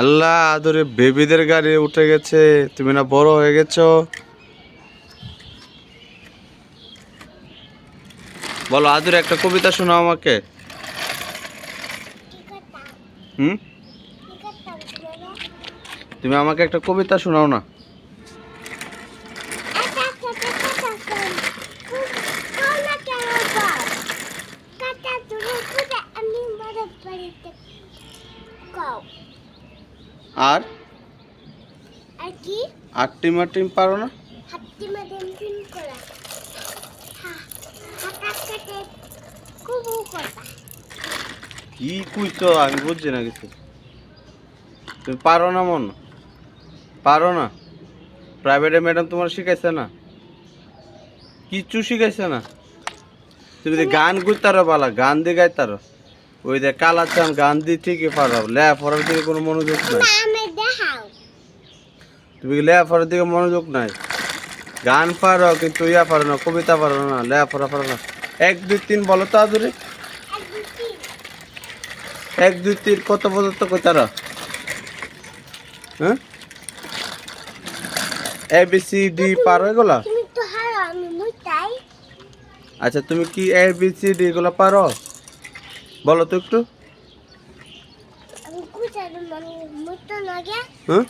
আল্লাহ আদরে বেবিদের গাড়ি উঠে গেছে, তুমি না বড় হয়ে গেছো। বলো আদরে একটা কবিতা শোনাও আমাকে। হুম, তুমি আমাকে একটা কবিতা শোনাও না। আর আটটি মাটিম পারো না? কি কইছো আমি বুঝছি না কিছু। তুমি পারো না মন, পারো না? প্রাইভেটে ম্যাডাম তোমার শিখাইছে না? কিচ্ছু শিখাইছে না? তুমি যে গান গুইতারো বালা, গান দিয়ে গাইতারো, ওই যে কালাচান গান দিয়ে ঠিকই পারো, লেখাপড়ার দিকে কোনো মনোযোগ নাই। তুমি লেখাপড়ার দিকে মনোযোগ নাই, গান পারো কিন্তু ইয়া পারো না, কবিতা পারো না, লেখাপড়া পারো না। 1 2 3 বলো তো আদুরে। 1 2 3 কত পর্যন্ত কইতারো? হ্যাঁ, ABCD পারো এগুলা? আচ্ছা তুমি কি ABCD এগুলা পারো? বলো তো একটু। হ্যাঁ,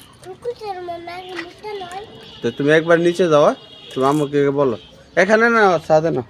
তো তুমি একবার নিচে যাও, তুমি আমাকে বলো। এখানে না, সাথে না।